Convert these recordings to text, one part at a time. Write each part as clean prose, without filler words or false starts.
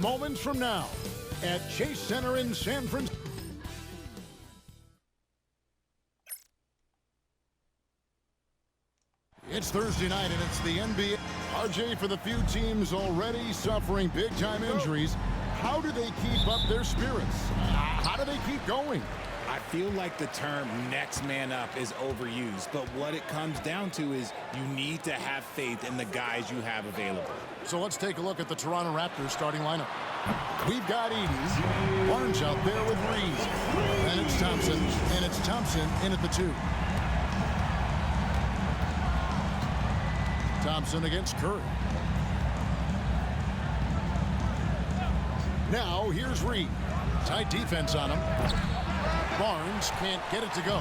moments from now at Chase Center in San Francisco. It's Thursday night, and it's the NBA. RJ, for the few teams already suffering big-time injuries, how do they keep up their spirits? How do they keep going? I feel like the term next man up is overused, but what it comes down to is you need to have faith in the guys you have available. So let's take a look at the Toronto Raptors starting lineup. We've got Edey, Barnes out there with Reeves, and it's Thompson in at the 2. Thompson against Curry. Now here's Reed. Tight defense on him. Barnes can't get it to go.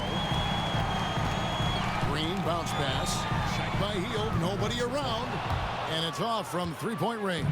Green bounce pass. Shot by Hield. Nobody around. And it's off from three-point range.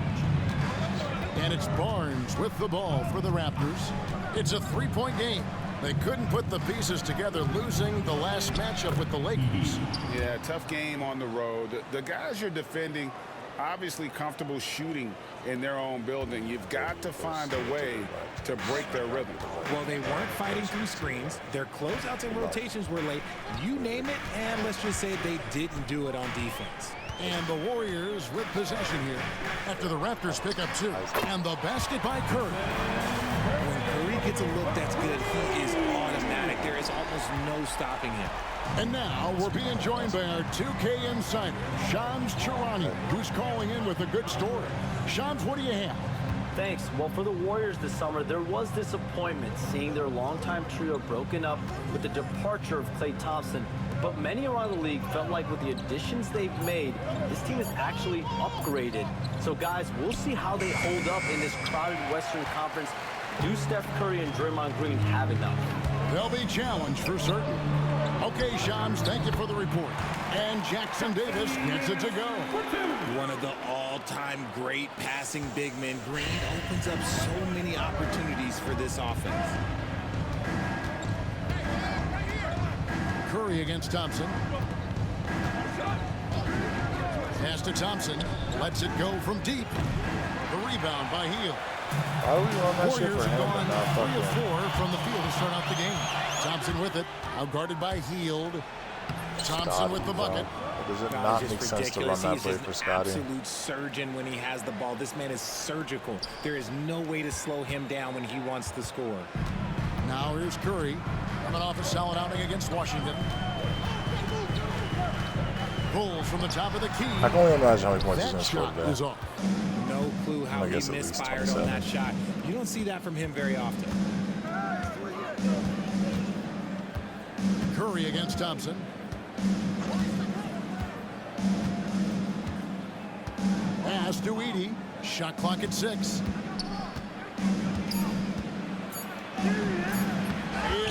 And it's Barnes with the ball for the Raptors. It's a three-point game. They couldn't put the pieces together, losing the last matchup with the Lakers. Yeah, tough game on the road. The guys you're defending, obviously comfortable shooting in their own building. You've got to find a way to break their rhythm. Well, they weren't fighting through screens. Their closeouts and rotations were late. You name it, and let's just say they didn't do it on defense. And the Warriors with possession here after the Raptors pick up 2. And the basket by Curry. When Curry gets a look that's good, he is automatic. There is almost no stopping him. And now we're being joined by our 2K insider, Shams Charania, who's calling in with a good story. Shams, what do you have? Thanks. Well, for the Warriors this summer, there was disappointment seeing their longtime trio broken up with the departure of Klay Thompson. But many around the league felt like with the additions they've made, this team is actually upgraded. So, guys, we'll see how they hold up in this crowded Western Conference. Do Steph Curry and Draymond Green have enough? They'll be challenged for certain. Okay, Shams, thank you for the report. And Jackson Davis gets it to go. One of the all-time great passing big men, Green opens up so many opportunities for this offense. Curry against Thompson. Pass to Thompson. Lets it go from deep. The rebound by Hield. Why are we on that shit Warriors for have him? gone 3 of 4 from the field to start off the game. Thompson with it. Outguarded by Hield. Thompson with the bucket. Does it not make sense to run that play for Scotty? Absolute surgeon when he has the ball. This man is surgical. There is no way to slow him down when he wants to score. Now here's Curry coming off a solid outing against Washington. Bulls from the top of the key. I can only imagine how many points he's That going to score shot today. is off. No clue how I he guess at least misfired on 27. that shot. You don't see that from him very often. Curry against Thompson. Pass to Edey. Shot clock at 6.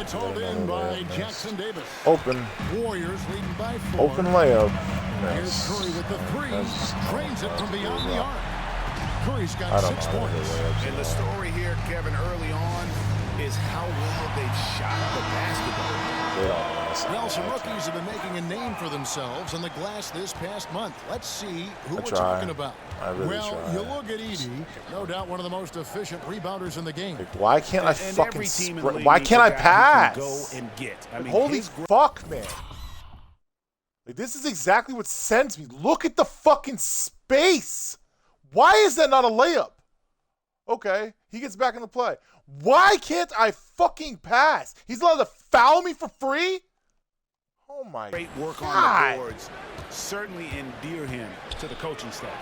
It's hauled in by Jackson Davis. Open. Warriors leading by 4. Open layup. Here's Nice. Curry with the 3. Trains it from beyond the arc. Curry's I got don't 6 know. points. And the story here, Kevin, early on is how well they've shot the basketball. Well, some rookies have been making a name for themselves on the glass this past month. Let's see who we're talking about. I really well, try. you look at Edey, no doubt one of the most efficient rebounders in the game. Like, why can't I And fucking every team in the spread? league Why needs can't a I guy who pass? can go and get. I mean, Holy his fuck, man. Like, this is exactly what sends me. Look at the fucking space. Why is that not a layup? Okay, he gets back into play. Why can't I fucking pass? He's allowed to foul me for free? Oh my great work God. on the boards certainly endear him to the coaching staff.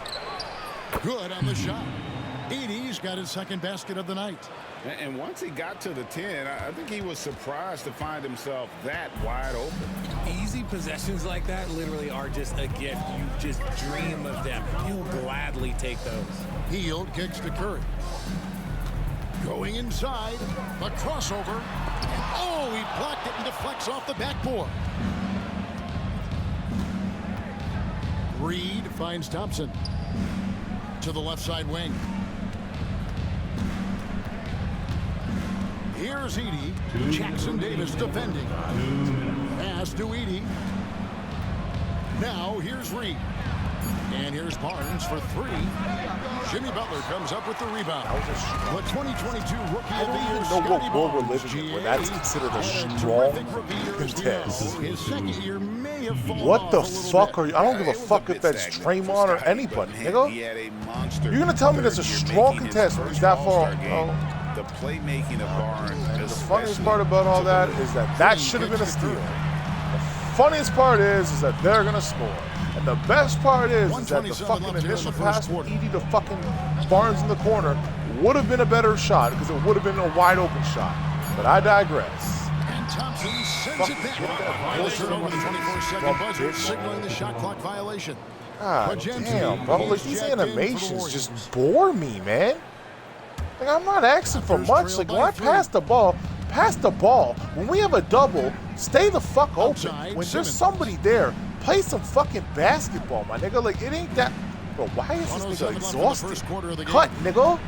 Good on the shot. Edey's got his second basket of the night. And once he got to the 10, I think he was surprised to find himself that wide open. Easy possessions like that literally are just a gift. You just dream of them. He'll gladly take those. Hield kicks to Curry. Going inside, the crossover. And oh, he blocked it and deflects off the backboard. Reed finds Thompson to the left side wing. Here's Edey. Jackson Davis defending. Pass to Edey. Now here's Reed. And here's Barnes for three. Jimmy Butler comes up with the rebound. The 2022 Rookie I of the don't Year, even know what Scotty world we're Barnes, living in where GA, that's considered a had strong terrific rookie year, as we contest. know. His second year may have fallen What off the a little fuck bit. are you? I don't give a It was fuck bit if that's stagnant for Draymond or Scotty, anybody, but, man, nigga. He had a monster You're gonna tell me there's a third year strong making his contest when first he's that far? All-Star game. Oh. The playmaking of Barnes. And the funniest part about all that is that should have been a steal. The funniest part is that they're gonna score. And the best part is that the fucking initial pass from Edie to fucking Barnes in the corner would have been a better shot because it would have been a wide open shot. But I digress. And Thompson sends it back. He'll turn over the 24-second buzzer, signaling the shot clock violation. God damn, bro. Like, these animations just bore me, man. Like, I'm not asking for much. Like, when I pass the ball. When we have a double, stay the fuck open. When there's somebody there, play some fucking basketball, my nigga. Like, it ain't that. Bro, why is this nigga exhausted? Cut, nigga.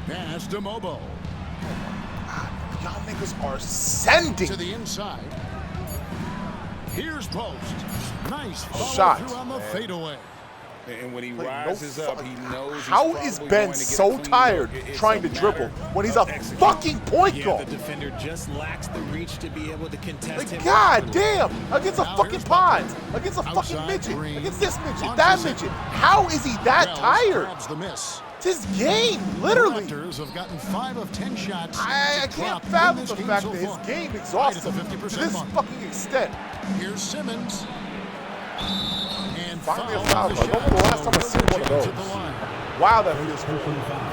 Pass to Mobo. Y'all niggas are sending. To the inside. Here's Post. Nice follow Shot. through on the fadeaway. And when he Like, rises up, he knows how is Ben so tired trying to dribble when he's a fucking point guard? The defender just lacks the reach to be able to contest him. Like, god damn, against a fucking Pods, against a fucking midget, against this midget, that midget. How is he that tired? The miss. It's his game, literally. The Raptors have gotten 5 of 10 shots. I can't fathom the fact that his game exhausts him to this fucking extent. Here's Simmons. And finally a foul. I don't know the last time I've seen one of those. Wow, that feels cool.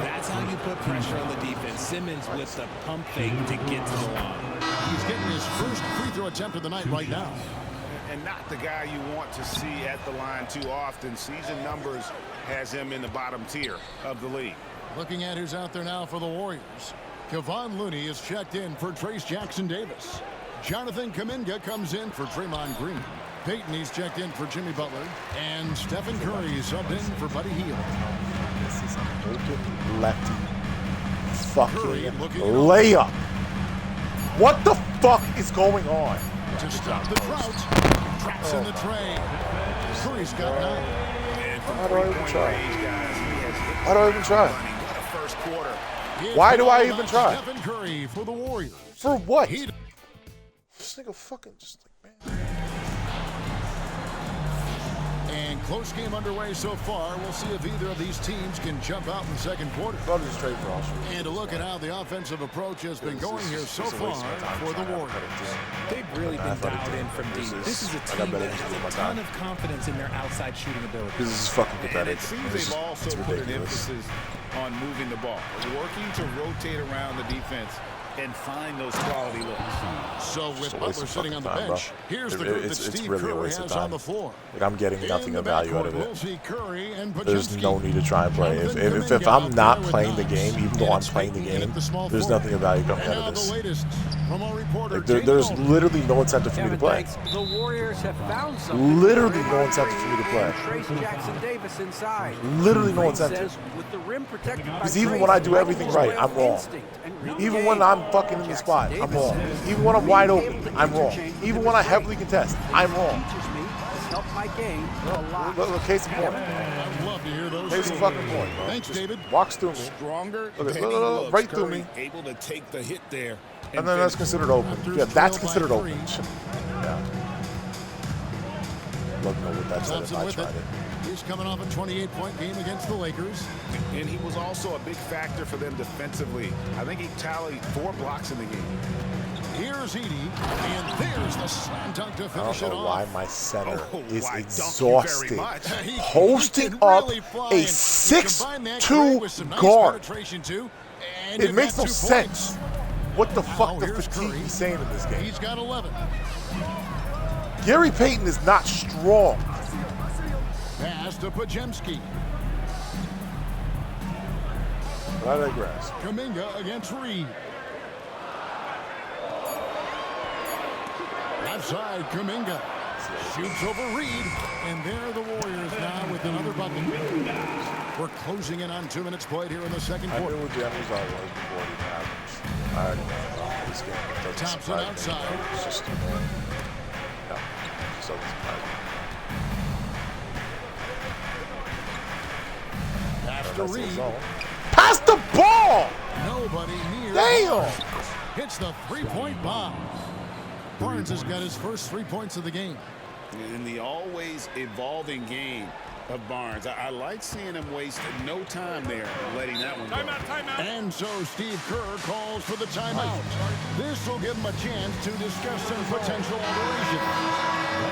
That's how you put pressure on the defense. Simmons with the pump fake to get to the line. He's getting his first free throw attempt of the night right now. And not the guy you want to see at the line too often. Season numbers has him in the bottom tier of the league. Looking at who's out there now for the Warriors. Kevon Looney is checked in for Trace Jackson-Davis. Jonathan Kuminga comes in for Draymond Green. Peyton, he's checked in for Jimmy Butler. And Stephen Curry subbed in for Buddy Hield. This is an open lefty fucking layup. What the fuck is going on? To stop the drought. Traps in the tray. Curry's got 9. How do I even try? How do I even try? Here's Why do I even try? Stephen Curry for the Warriors. For what? This nigga fucking just like, man. And close game underway so far. We'll see if either of these teams can jump out in the second quarter. Straight for us. And to look at how the offensive approach has been going here so far for the Warriors. They've really been dialed in from deep. This is a team that has a ton of confidence in their outside shooting ability. This is fucking And pathetic. it seems they've also put an emphasis on moving the ball, working to rotate around the defense and find those quality looks. So with Butler sitting on the bench, here's the group that Steve Kerr has on the floor. Like, I'm getting nothing of value out of We'll it. see Curry and There's no Podziemski. need to try and play. If I'm not playing the game, even though I'm playing the game, there's nothing of value coming out of this. Like, there's literally no incentive for me to play. The Warriors have found something. Literally no incentive for me to play. Trace Jackson-Davis inside. Literally no incentive. Because even when I do everything right, I'm wrong. Even when I'm fucking in the spot, I'm wrong. Even when I'm wide open, I'm wrong. Even when I heavily contest, I'm wrong. Look, case in point. I'd love to hear those. Case in fucking point. Thanks, David. Walks through me. Stronger Look, than he look, looks. right through Curry me. able to take the hit there. And then that's considered open. Yeah, that's considered open. Yeah. Love to know what that's at if I tried it. He's coming off a 28-point game against the Lakers. And he was also a big factor for them defensively. I think he tallied 4 blocks in the game. Here's Edie, and there's the slam dunk to I finish don't it know why off. my center is why, exhausted. thank you very much. Posting up a 6'2" guard. It makes no sense. What the fuck the fatigue he's saying in this game? He's got 11. Gary Payton is not strong. Pass to Podziemski. But I digress. Kuminga against Reed. Outside, Kuminga shoots over Reed, and there are the Warriors now with another bucket. We're closing in on 2 minutes played here in the second I quarter. knew what the end result was before it even happens. I already know about this game. It doesn't Thompson surprise me. outside. It's just annoying. No, it just doesn't surprise me. to Reed. Pass the ball! Nobody near. Damn! Hits the three-point bomb. Barnes has got his first 3 points of the game. In the always evolving game of Barnes, I like seeing him waste no time there, letting that one go. Timeout. And so Steve Kerr calls for the timeout. This will give him a chance to discuss some potential alterations.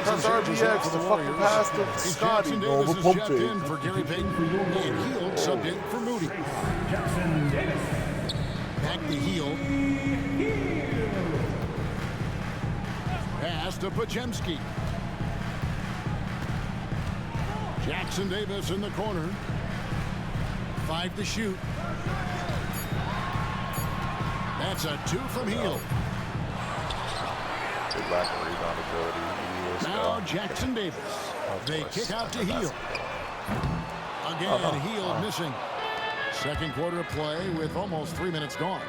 Press RBX to fucking pass to Scotty. Jackson No, Davis we're is pumped checked in for Gary Payton, and Hield subbed in for Moody. Back to Hield. Pass to Pajemski. Jackson Davis in the corner. 5 to shoot. That's a 2 from Hield. Big lack of rebound ability. Now Jackson Davis. They kick out to Hield. Again, Hield missing. Second quarter of play with almost 3 minutes gone.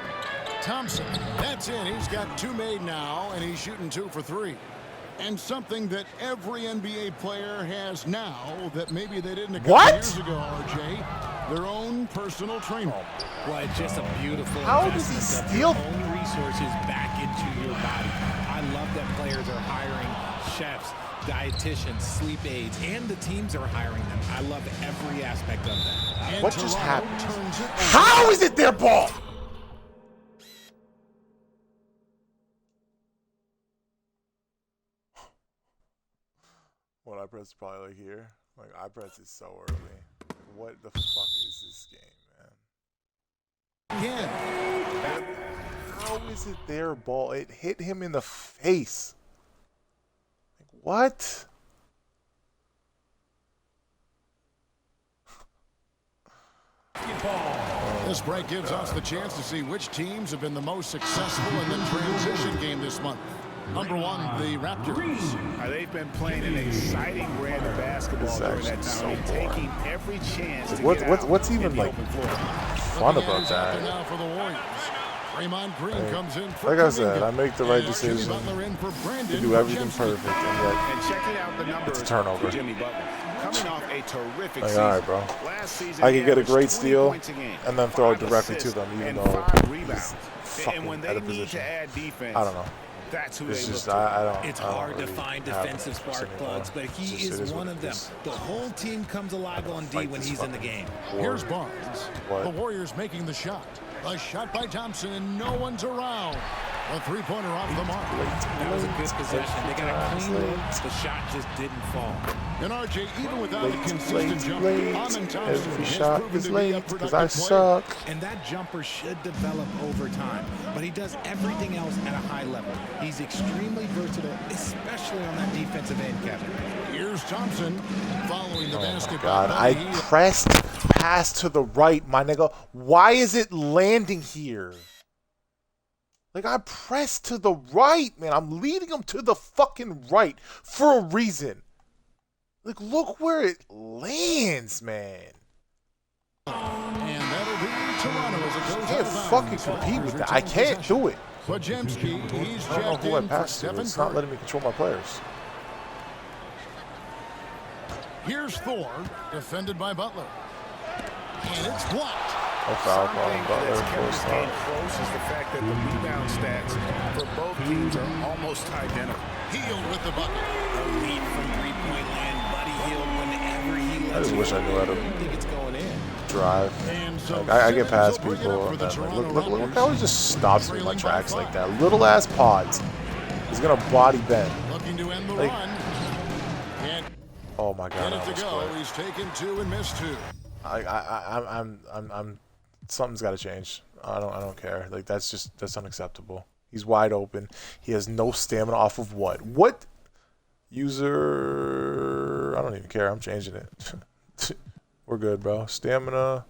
Thompson, that's in. He's got 2 made now, and he's shooting 2 for 3. And something that every NBA player has now that maybe they didn't a couple years ago, RJ, their own personal trainer. Well, it's just a beautiful How does he steal your own resources back into your body. I love that players are hiring chefs, dietitians, sleep aides, and the teams are hiring them. I love every aspect of that. And What just Toronto happened? turns it over. How is it their ball? What I press probably like here. Like I press it so early. What the fuck is this game, man? Again. How is it their ball? It hit him in the face. Like what? This break gives us the chance to see which teams have been the most successful in the transition game this month. Number 1, the Raptors. They've been playing an exciting brand of basketball during that time, taking every chance to get out What's even in the like open floor. fun Looking at about who's out there that? now for the Warriors. Draymond Green comes in for Like I said, Kuminga. I make the right And Jimmy decision Butler in for Brandon to do everything Pajemski. perfect, and yet And checking out the numbers it's a turnover. for Jimmy Butler. Coming off a terrific Like, season. all right, bro. Last season, I he could get a averaged great 20 steal points a game, and then throw it 5 directly to assists, them, even and though 5 he's rebounds. fucking And when out they of need position. to add defense, I don't know. that's who It's they just look to. I don't. It's I don't hard to really find have defensive this spark anymore. plugs, but he It is what one it of them. is. The whole team comes alive on D Fight when this he's in the fucking game. war. Here's Barnes. What? The Warriors making the shot. A shot by Thompson, and no one's around. A three-pointer off the mark. That was a good possession. They got a clean look. The shot just didn't fall. And RJ, even without a Late, consistent jumper, Amon Thompson every has shot proven is to be a late because productive I player. suck. And that jumper should develop over time. But he does everything else at a high level. He's extremely versatile, especially on that defensive end, Kevin. Here's Thompson following the Oh my basketball. God! by I Hield. pressed pass to the right, my nigga. Why is it landing here? Like I pressed to the right, man. I'm leading him to the fucking right for a reason. Like look where it lands, man. And that'll be Toronto as it goes I can't out of fucking bounds. compete with that. I Retain can't possession. do it. Pajemski, he's I don't know checked who I in for passed to. Stephen It's not Curry. letting me control my players. Here's Thor, defended by Butler. And it's blocked. No foul Something call. that's Butler kept forced this game out. close is the fact that the rebound stats for both teams are almost identical. Hield with the bucket. A lead from three-point land. Buddy Hield, whenever he I lets just it wish I knew how I to think it's going in. drive. And so Like, I get Simmons past will bring it people up for and the then like, Toronto look Raptors. how he just stops me in my Trailing by tracks like 5. that. Little ass pods. He's gonna body bend. Looking to end the Like- run. And Oh my god! I minute to almost go. quit. He's taken 2 and missed 2. I'm something's got to change. I don't care. Like that's unacceptable. He's wide open. He has no stamina off of what? What user? I don't even care. I'm changing it. We're good, bro. Stamina.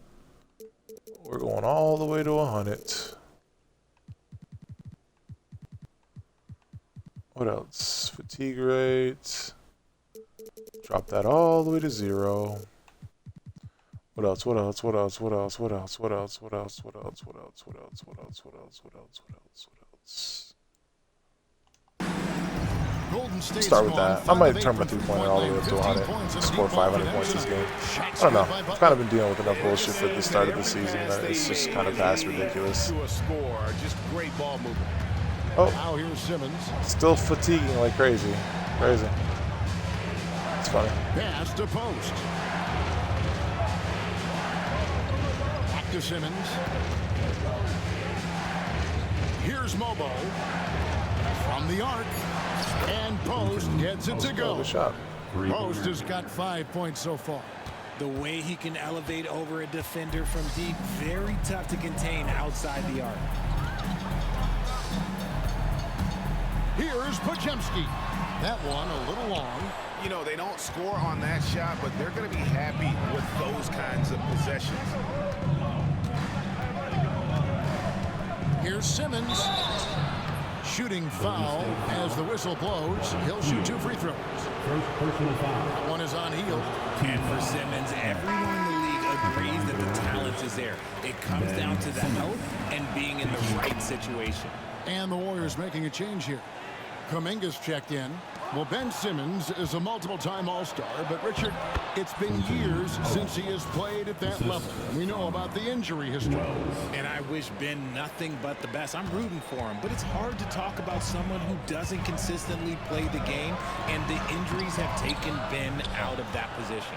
We're going all the way to 100. What else? Fatigue rate. Drop that all the way to 0. What else? What else? What else? What else? What else? What else? What else? What else? What else? What else? What else? What else? What else? What else? What else? Golden State's Start with gone that. I might 5 of turn my 8 from three-pointer all the way up to 15 100. points and Score deep ball 500 points this game. Shot I don't know. scored by I've kind of been dealing with enough bullshit at the start of the season that it's just kind of past ridiculous. To a score, just great ball movement. Oh, Now here's Simmons. still fatiguing like crazy. Crazy. It's funny. Pass to post. Back to Simmons. Here's Mobo. From the arc. And Post gets it to go. Good shot. Post has got 5 points so far. The way he can elevate over a defender from deep, very tough to contain outside the arc. Here's Podziemski. That one a little long. You know, they don't score on that shot, but they're going to be happy with those kinds of possessions. Here's Simmons. Shooting foul as the whistle blows. He'll shoot 2 free throws. That one is on Hield. And for Simmons, everyone in the league agrees that the talent is there. It comes down to the health and being in the right situation. And the Warriors making a change here. Kuminga's checked in. Well, Ben Simmons is a multiple-time All-Star, but Richard, it's been years since he has played at that level. We know about the injury history. And I wish Ben nothing but the best. I'm rooting for him, but it's hard to talk about someone who doesn't consistently play the game, and the injuries have taken Ben out of that position.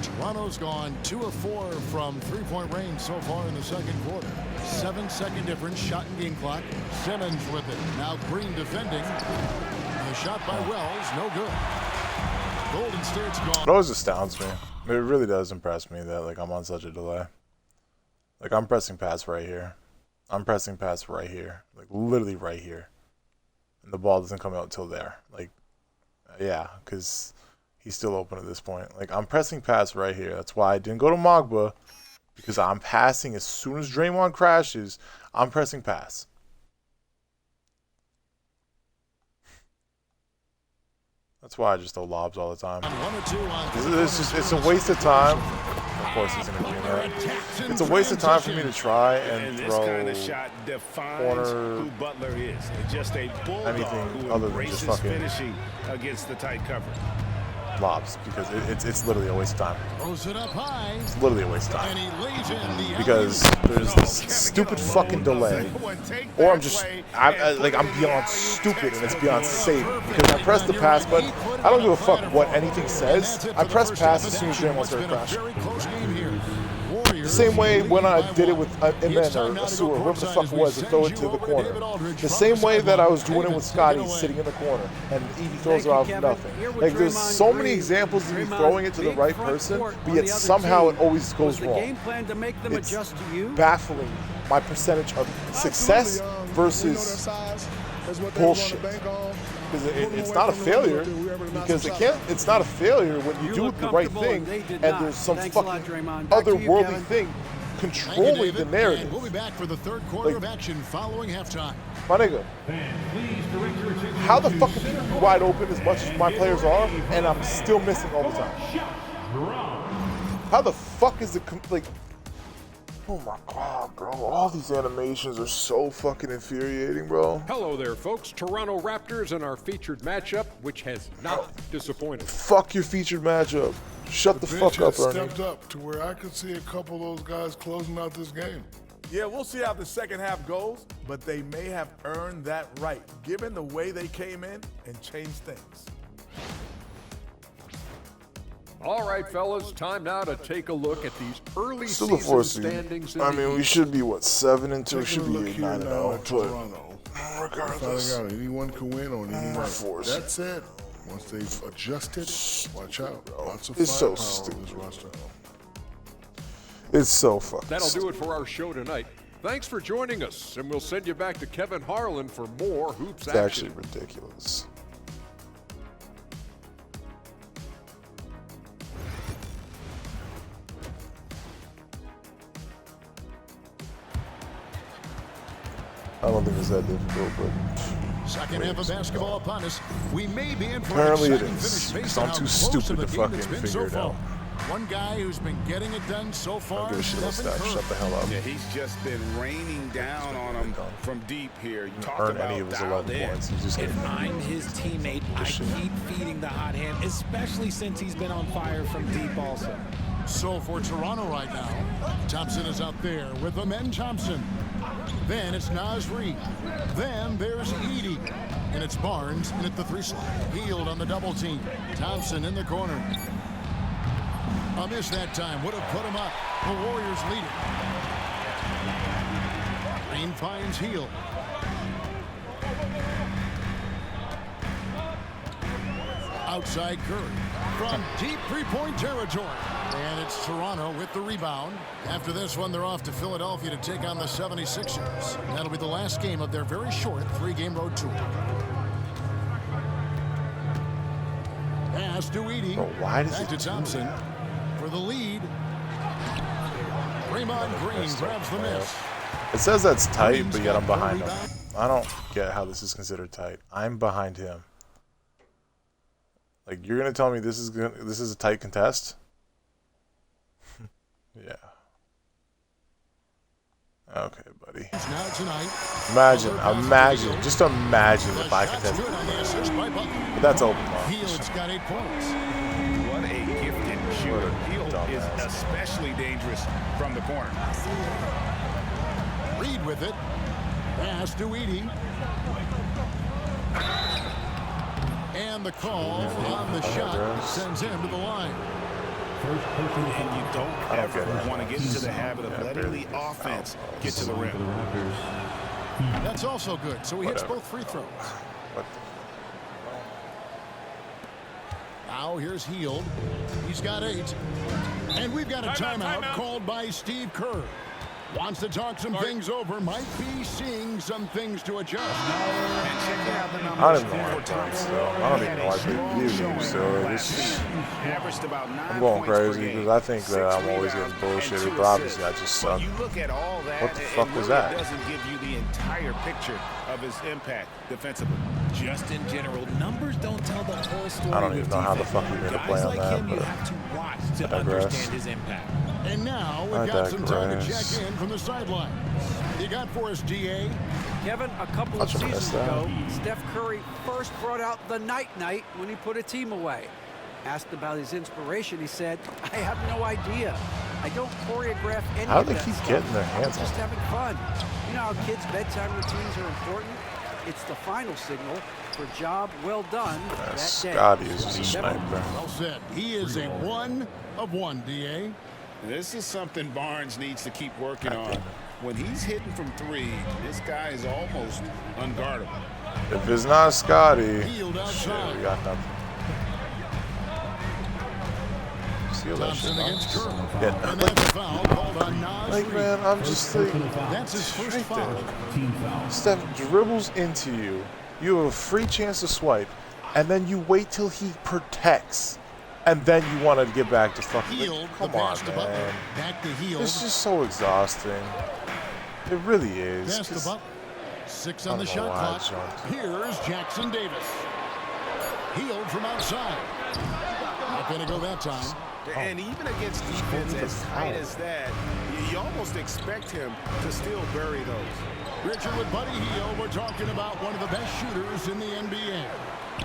Toronto's gone 2 of 4 from three-point range so far in the second quarter. 7-second difference, shot and game clock. Simmons with it. Now Green defending. The shot by Wells, no good. Golden State's gone. It always astounds me. It really does impress me that like I'm on such a delay. Like I'm pressing pass right here. I'm pressing pass right here. Like literally right here. And the ball doesn't come out till there. Like, yeah, because he's still open at this point. Like I'm pressing pass right here. That's why I didn't go to Mogba. Because I'm passing as soon as Draymond crashes, I'm pressing pass. That's why I just throw lobs all the time. It's a waste of time. Of course he's going to do that. It's a waste of time for me to try and this throw kind of shot defines corner, who Butler is. Just a bulldog anything who other than just embraces fucking finishing against the tight cover. lobs, because it's literally a waste of time. Throws it up high. It's literally a waste of And time. he lays in the Because there's this stupid fucking delay, or I'm beyond stupid and it's beyond safe. Because I press the pass button, I don't give a fuck what anything says. I press pass as soon as Draymond starts crashing. The same way when I did it with Imen or Asur, or whoever the fuck it was, to throw it to the corner. The same way that I was doing it with Scotty sitting in the corner and Edie throws it out of nothing. Like there's so many examples of me throwing it to the right person, but yet somehow it always goes wrong. It's baffling my percentage of success versus bullshit. Because it's not a failure, because it's not a failure when you do the right thing and there's some fucking otherworldly thing controlling the narrative. We'll be back for the third quarter of action following halftime. My nigga, how the fuck can people be wide open as much as my players are and I'm still missing all the time? How the fuck is it like? Oh my god, bro. All these animations are so fucking infuriating, bro. Hello there, folks. Toronto Raptors and our featured matchup, which has not disappointed. Fuck your featured matchup. Shut the fuck up, Ernie. Stepped up to where I could see a couple of those guys closing out this game. Yeah, we'll see how the second half goes, but they may have earned that right, given the way they came in and changed things. All right, fellas, time now to take a look at these early Still the season fourth seed. standings. In I the mean, we East. should be, what, 7-2? Taking Should a be look 8, here 9-0. now at But Toronto. regardless. Finding out anyone can win on any night. Force. That said, once they've adjusted, watch out. Lots of It's so firepower on this stupid. roster. It's so fucking That'll do stupid. it for our show tonight. Thanks for joining us, and we'll send you back to Kevin Harlan for more hoops It's action. actually ridiculous. I don't think it's that difficult, but Second half of basketball upon us. We may be in for apparently an it exciting is. finish Because based on I'm how too close stupid of a to game fucking it's been figure so it far. out. One guy who's been getting it done so far. Give a shit about that. Shut the hell up. Yeah, he's just been raining down on him from deep here. You talk Earn about any of his dialed 11 in. points. He's just If I'm his teammate, I keep feeding the hot hand, especially since he's been on fire from deep also. So for Toronto right now, Thompson is out there with Amen Thompson. Then it's Naz Reid. Then there's Edey. And it's Barnes in at the 3 slot. Healed on the double team. Thompson in the corner. A miss that time. Would have put him up. The Warriors lead it. Green finds Hield. Outside Curry. From deep three-point territory. And it's Toronto with the rebound. After this one, they're off to Philadelphia to take on the 76ers. That'll be the last game of their very short 3-game road tour. Pass to Edey. Bro, why does Back it to Thompson for the lead. Draymond Green grabs the miss. It says that's tight, but yet I'm behind him. I don't get how this is considered tight. I'm behind him. Like, you're gonna tell me this is a tight contest? Yeah. Okay, buddy. Now tonight. Imagine, just imagine if I contested. But that's open. Hield's got 8 points. What a gifted shooter. Hield is especially dangerous from the corner. Reid with it. Pass to Edey. And the call on the shot sends him to the line. And you don't ever want to get into the habit of letting the offense get to the rim. That's also good. So he hits both free throws. Now here's Hield. He's got 8. And we've got a timeout called by Steve Kerr. Wants to talk some things over. Might be seeing some things to adjust. I don't even know why I'm talking still. I don't even know why they view you, so I'm going crazy because I think that I'm always getting bullshitted, but obviously I just suck. What the fuck was that? It doesn't give you the entire picture of his impact defensively. Just in general, numbers don't tell the whole story. I don't even know how the fuck we made a play on that, you but have to watch to understand his impact. And now we've got some time to check in from the sideline. You got for us, DA? Kevin, a couple of seasons ago, Steph Curry first brought out the night-night when he put a team away. Asked about his inspiration, he said, I have no idea. I don't choreograph any how of do they that keep stuff. getting their hands on Just it? having fun. You know how kids' bedtime routines are important? It's the final signal for job well done that day. Scotty is just a sniper. Well said. He is a 1 of 1, DA. This is something Barnes needs to keep working on. When he's hitting from 3, this guy is almost unguardable. If it's not Scotty, Hield shit, outside. we got nothing. Steal that shit. Thompson against Kerr. Yeah, And that's a foul called on Naz like, Reid. man, I'm just like, That's his first foul. Steph dribbles into you. You have a free chance to swipe, and then you wait till he protects, and then you want to get back to fucking. Hield, Come the on, pass to Butler. man. Back to Hield. It's just so exhausting. It really is. Pass to 'cause Butler. 6 I on don't the know shot why I clock. jumped. Here's Jackson Davis. Hield from outside. Not going to go that time. And even against defense as tight as that, you almost expect him to still bury those. Richard with Buddy Hield. We're talking about one of the best shooters in the NBA.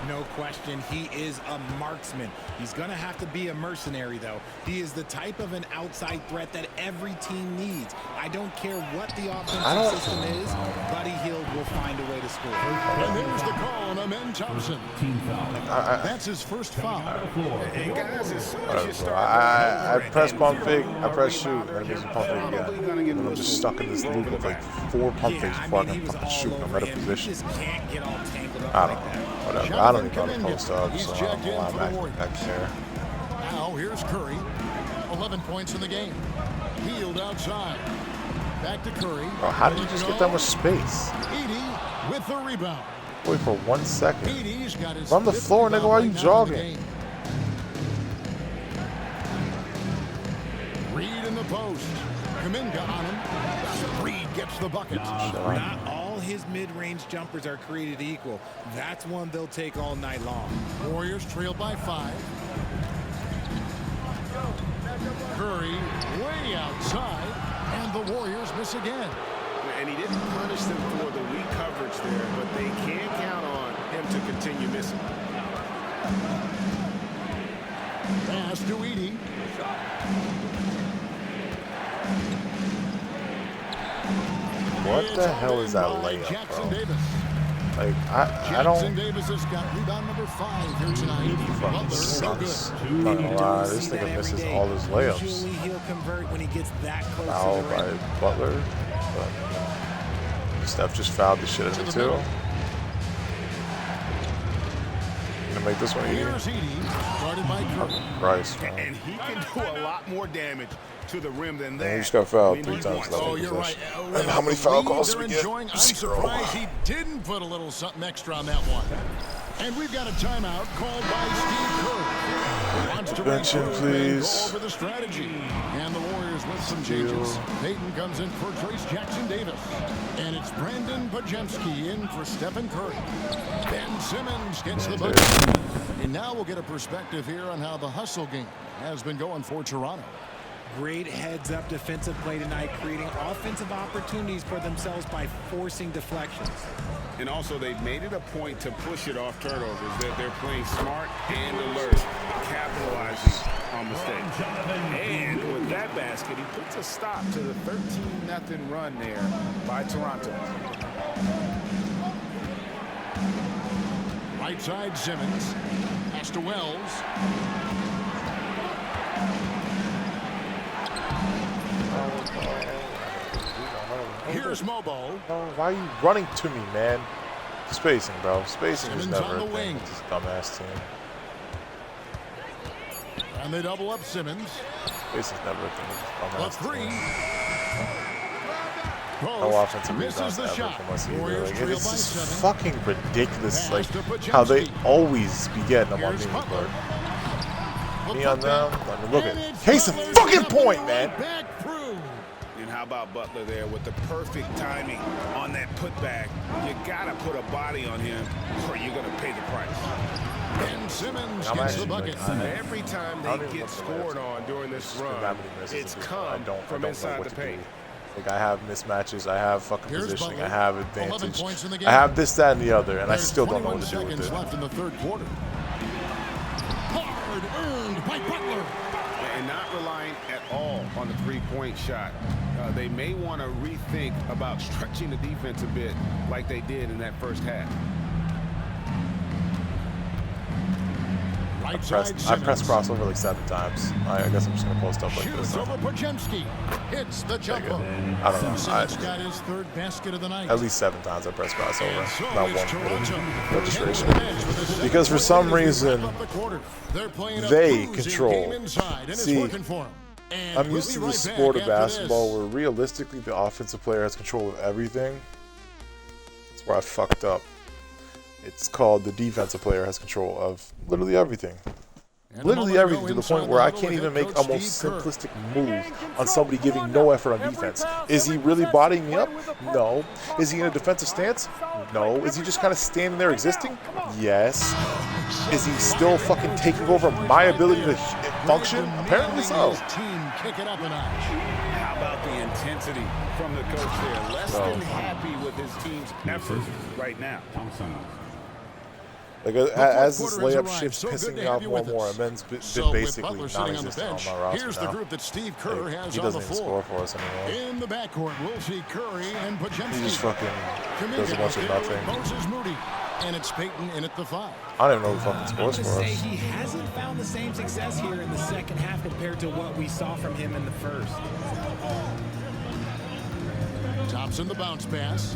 No question, he is a marksman. He's going to have to be a mercenary, though. He is the type of an outside threat that every team needs. I don't care what the offensive system is, Buddy Hield will find a way to score. And there's the call on Amen Thompson. That's his first foul. And guys, as soon as you start I press pump fake, I press shoot, and it makes me pump fake again. And I'm just stuck in this loop of like 4 pump fakes before I can fucking shoot. I'm out of position. I don't know. Whatever. I don't even know how to post up, so I don't know why I'm acting back there. Now here's Curry. 11 points in the game. Hield outside. Back to Curry. Bro, how did you just get that much space? Edey with the rebound. Wait for 1 second. Edey's got his Run the fifth floor, nigga. rebound Why are you right now in the jogging? game. Reid in the post. Kuminga on him. Reid gets the bucket. Not all his mid-range jumpers are created equal. That's one they'll take all night long. Warriors trail by 5. Curry way outside, and the Warriors miss again. And he didn't punish them for the weak coverage there, but they can't count on him to continue missing. Pass to Edey. What the hell is that layup, bro? Like, I don't... Jackson Davis has got rebound number 5 here tonight. Fucking sucks. I'm not gonna lie, this nigga misses all his layups. Usually he'll convert when he gets that close Foul to the rim. by Butler. But Steph just fouled the shit out of me, too. Gonna make this one easy. Here's Edey, guarded by Curry. Christ, man. And he can do a lot more damage to the rim than that. And he just got fouled 3 times. Oh, you're right. And how many foul calls do we get? I'm surprised he didn't put a little something extra on that one. And we've got a timeout called by Steve Kerr. Wants to Bench him, please. Go over the strategy. And the Warriors with some changes. Payton comes in for Trace Jackson Davis. And it's Brandon Pajemski in for Stephen Curry. Ben Simmons gets the bucket. And now we'll get a perspective here on how the hustle game has been going for Toronto. Great heads-up defensive play tonight, creating offensive opportunities for themselves by forcing deflections. And also, they've made it a point to push it off turnovers. They're playing smart and alert, capitalizing on mistakes. And with that basket, he puts a stop to the 13-0 run there by Toronto. Right side, Simmons. Pass to Wells. Here's Mobo. Why are you running to me, man? Spacing, bro. Spacing is Simmons never on a the thing wing. with this dumbass team. And they double up Simmons. Spacing's never a thing with this A dumbass three. team. No Post. offensive Misses rebounds the ever shot. from us either. Warriors Like, trail it's by just 7. fucking ridiculous, Pass like to Pajemski. how they always be getting them on Here's me. Butler. Me on them. I mean, look And at it's case in Butler's fucking jumping point, right man. back through. And how about Butler there with the perfect timing on that putback? You gotta put a body on him or you're gonna pay the price. And Simmons I'm gets the actually bucket. like, Every time I don't they even get look at the scored layups. on during this Just run, gravity misses. it's I come don't from know inside what the to paint. do. Like, I have mismatches, I have fucking Here's positioning, Butler. I have 11 advantage, points in the game. I have this, that, and the other, and I There's still don't know what 21 to do with seconds it. left in the third quarter. Hard earned by Butler. And not relying at all on the three-point shot. They may want to rethink about stretching the defense a bit like they did in that first half. Right side, I Simmons. pressed crossover like 7 times. I guess I'm just going to post up like Shoots this. over Pajemski. Hits the jump hook. I don't know. Simmons got his third basket of the night. At least 7 times I pressed crossover. And so Not is one Toronto. registration. Heading to the bench with a 7-point Because for some lead reason, wrap up the quarter. They're playing a they bruising control. game inside, and See, it's working for them. And I'm we'll used be to right the back sport of after basketball this. where realistically the offensive player has control of everything. That's where I fucked up. It's called the defensive player has control of literally everything. And Literally a moment everything, ago to the inside point where I huddle can't with even head make a coach most Steve Kerr. simplistic move on somebody giving no effort on defense. Is he really bodying me up? No. Is he in a defensive stance? No. Is he just kind of standing there existing? Yes. Is he still fucking taking over my ability to function? Apparently so. His team kick it up a notch. How about the intensity from the coach there? Less than happy with his team's effort right now. Like, as this fourth quarter has layup arrived. shift's So good pissing to me have off you more with and more, us. and Ben's been So with basically Butler sitting on the non-existent on bench, my roster here's now. the group that Steve Kerr Like, has he on the doesn't even floor. score for us anymore. In the backcourt, we'll see Curry and Pajemski. He just fucking does a bunch of nothing. Moses Moody. And it's Payton in at the 5. I don't even know who fucking I'm scores going for to say us. he hasn't found the same success here in the second half compared to what we saw from him in the first. Thompson the bounce pass.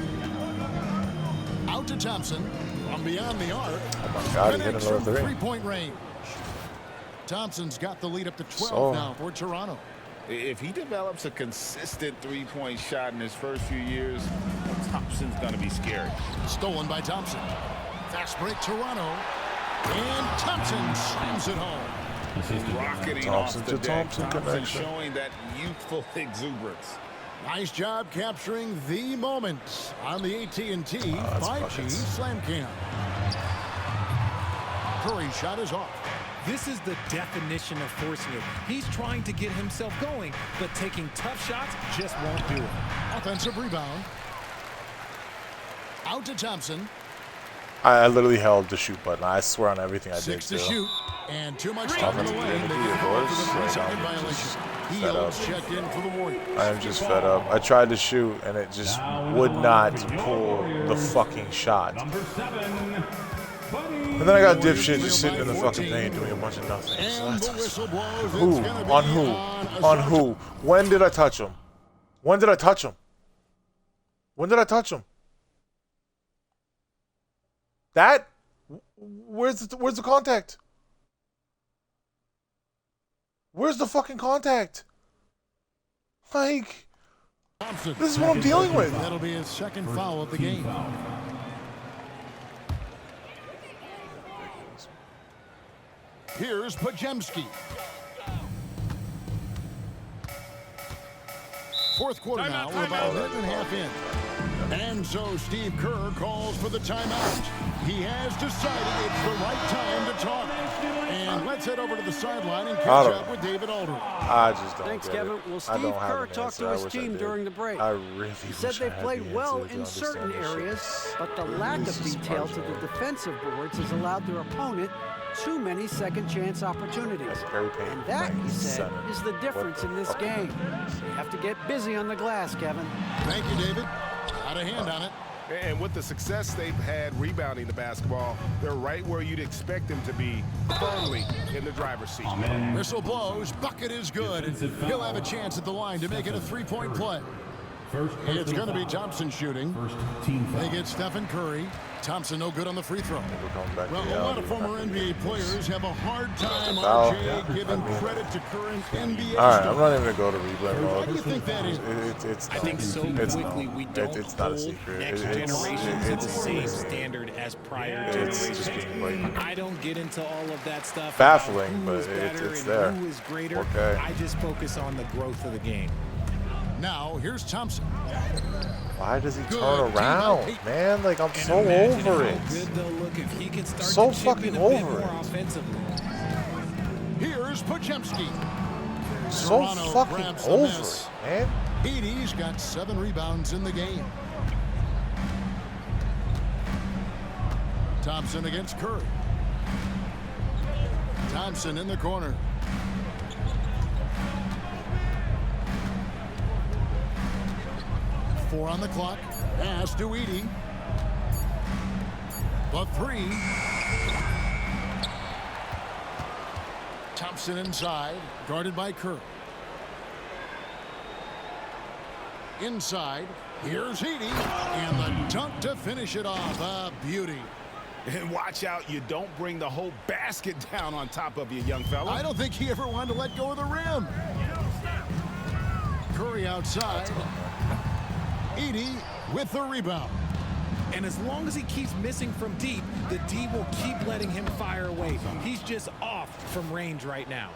Out to Thompson from beyond the arc. Oh my God, he hit Connects another from 3. three-point range. Thompson's got the lead up to 12 So- now for Toronto. If he develops a consistent three-point shot in his first few years, Thompson's going to be scary. Stolen by Thompson. Fast break Toronto. And Thompson slams it home. Rocketing Thompson off the to deck. Thompson Thompson connection. showing that youthful exuberance. Nice job capturing the moment on the AT&T 5G buckets. Slam Cam. Curry's shot is off. This is the definition of forcing it. He's trying to get himself going, but taking tough shots just won't do it. Offensive rebound. Out to Thompson. I literally held the shoot button. I swear on everything I did. 6 to too. shoot. And too much time in the lane. They get called for the 3-second violation. Heels checked in for the Warriors. I am just fed up. I tried to shoot, and it just would not pull the fucking shot. And then I got dipshit just sitting in the fucking paint doing a bunch of nothing. So that's who? On who? On who? When did I touch him? When did I touch him? When did I touch him? That? Where's the contact? Where's the fucking contact? Like, this is what I'm dealing with. That'll be his second foul of the game. Here's Pajemski. Fourth quarter now. We're about a minute and a half in. And so Steve Kerr calls for the timeout. He has decided it's the right time to talk. And let's head over to the sideline and catch up with David Aldridge. I just don't Thanks, get Kevin. it. Well, I Steve don't have Kerr an talked answer. to I his wish I team did. during the break. I really He said they played well in certain areas, but the lack of detail to the defensive boards has allowed their opponent too many second chance opportunities. And that, he said, is the difference in this game. You have to get busy on the glass, Kevin. Thank you, David. Got a hand on it. And with the success they've had rebounding the basketball, they're right where you'd expect them to be, firmly in the driver's seat. Whistle blows. Bucket is good. And he'll have a chance at the line to make it a three-point play. It's going to be Thompson shooting. They get Stephen Curry. Thompson no good on the free throw. Well, a lot of former NBA players have a hard time, RJ, giving credit to current NBA All right, stars. I'm not even going to go to replay mode. Why do you think that is? I think so quickly we don't it's not a hold secret. next generation to the same standard as prior generations. I don't get into all of that stuff. Baffling, who but is better it's and there. Who is greater? Okay. I just focus on the growth of the game. Now, here's Thompson. Why does he turn around, man? Like, I'm so over it. Good they'll look if he can start So to chip fucking in a bit over more it. offensively. Here's Pajemski. So Toronto fucking grabs the over miss. it, man. Edey's got 7 rebounds in the game. Thompson against Curry. Thompson in the corner. Four on the clock. Pass to Edey. The 3. Thompson inside, guarded by Curry. Inside, here's Edey, and the dunk to finish it off. A beauty. And watch out, you don't bring the whole basket down on top of you, young fella. I don't think he ever wanted to let go of the rim. Curry outside. Edey with the rebound. And as long as he keeps missing from deep, the D will keep letting him fire away. He's just off from range right now.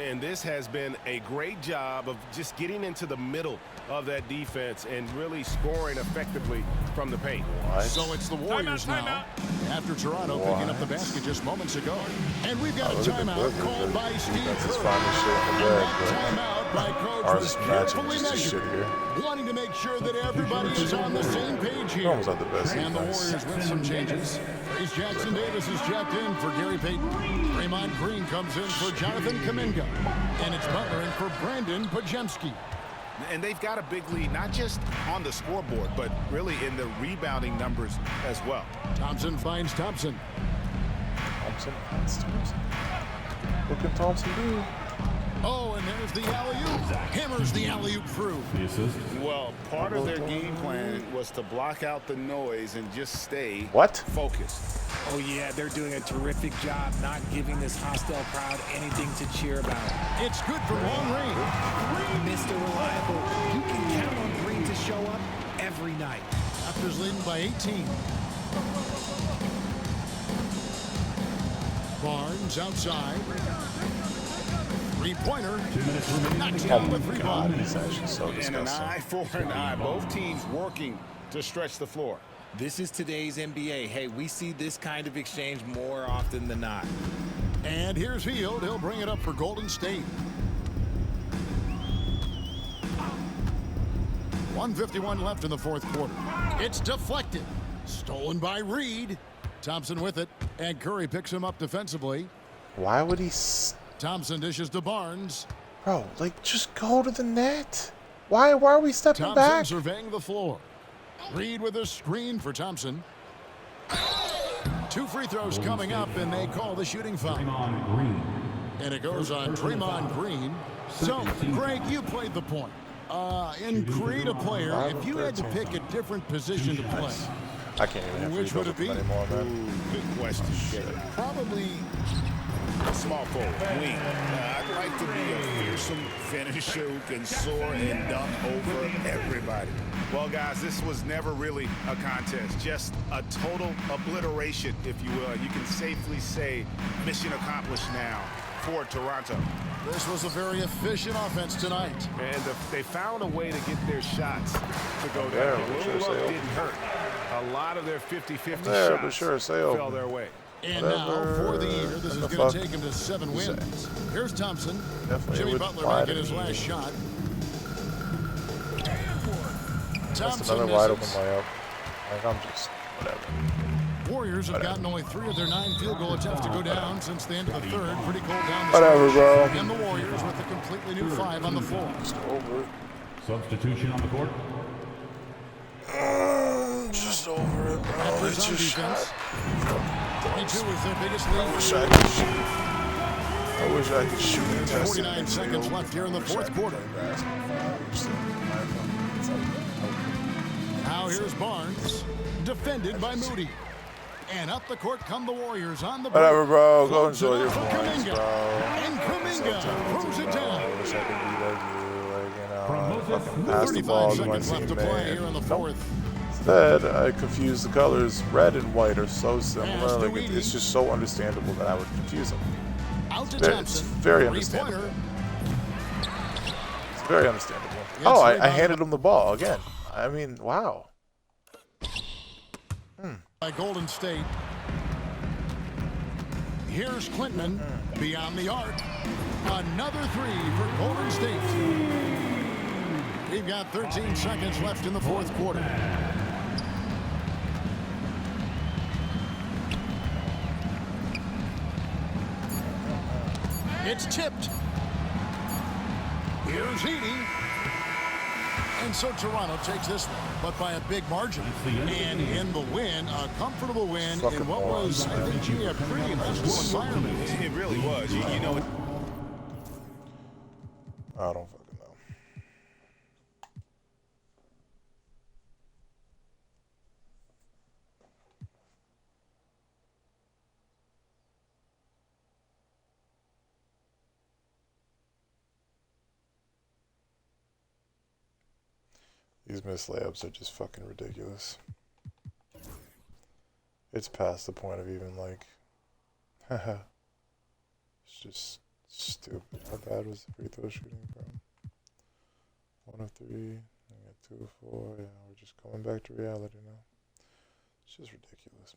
And this has been a great job of just getting into the middle of that defense and really scoring effectively from the paint. So it's the Warriors now, after Toronto picking up the basket just moments ago. And we've got a timeout called by Steve Kerr. And that timeout by Coach was carefully measured, wanting to make sure that everybody is on the same page here. And the Warriors with some changes. Trace Jackson Davis is checked in for Gary Payton. Draymond Green comes in for Jonathan Kuminga. And it's Butler in for Brandon Pajemski. And they've got a big lead, not just on the scoreboard, but really in the rebounding numbers as well. Thompson finds Thompson. Thompson finds Thompson. What can Thompson do? Oh, and there's the alley-oop. Hammers the alley-oop through. Well, part of their game plan was to block out the noise and just stay focused. Oh, yeah, they're doing a terrific job not giving this hostile crowd anything to cheer about. It's good from long range. Mr. Reliable, you can count on Green to show up every night. Raptors leading by 18. Barnes outside. Three-pointer. Knocks down with rebound. He's actually so disgusting. And an eye for an eye. Both teams working to stretch the floor. This is today's NBA. Hey, we see this kind of exchange more often than not. And here's Hield. He'll bring it up for Golden State. 1:51 left in the fourth quarter. It's deflected. Stolen by Reed. Thompson with it. And Curry picks him up defensively. Why would he... Thompson dishes to Barnes. Bro, like, just go to the net. Why are we stepping Thompson back? surveying the floor. Reed with a screen for Thompson. 2 free throws coming up, and they call the shooting foul. And it goes on Draymond Green. So, Greg, you played the point. In create a player, if you had to pick a different position to play, I can't even have which would it be? anymore, man. Ooh, good question. Probably a small forward, wing. I'd like to be a fearsome finisher who can soar and dunk over everybody. Well, guys, this was never really a contest, just a total obliteration, if you will. You can safely say mission accomplished now for Toronto. This was a very efficient offense tonight. And they found a way to get their shots to go There, down. A sure little luck say didn't hurt. A lot of their 50-50 There, but shots sure say fell their way. And now, for the year, this is going to take him to 7 wins. Here's Thompson. Definitely Jimmy would Butler wide making his open. last shot. That's Thompson another wide open misses. layup. Like, I'm just... whatever. Warriors have gotten only 3 of their 9 field goal attempts to go down since the end of the third. Pretty cold down the Whatever, stretch. bro. And the Warriors with a completely new 5 on the floor. Just over it. Substitution on the court. Just over it, bro. Raptors It's on just defense. 22 is their biggest lead. I wish I could shoot. I wish I could shoot and test 49 seconds left here in the fourth quarter. Now here's Barnes, defended by Moody. And up the court come the Warriors on the break. Whatever, bro. Go Floats enjoy it your up for points, Kuminga. bro. And Kuminga throws it down. I wish I could be like you. Like, you know, fucking pass the ball 35 to my seconds left to play here in the teammate. fourth. Instead, I confuse the colors. Red and white are so similar. Pass to Like, Weedy. it's just so understandable that I would confuse them. Out to It's Thompson. very Three-pointer. understandable. It's very understandable. Gets Oh, I rebounded. handed him the ball again. I mean, wow. By Golden State. Here's Clinton beyond the arc. Another 3 for Golden State. We've got 13 seconds left in the fourth quarter. It's tipped. Here's Edey. And so Toronto takes this one, but by a big margin. And in the win, a comfortable win in what was, I think, Jimmy, a pretty hostile environment. It really was. You know, I don't fucking know. These missed layups are just fucking ridiculous. It's past the point of even like, haha. It's just stupid. How bad was the free throw shooting, bro? 1 of 3, I got 2 of 4. Yeah, we're just coming back to reality now. It's just ridiculous,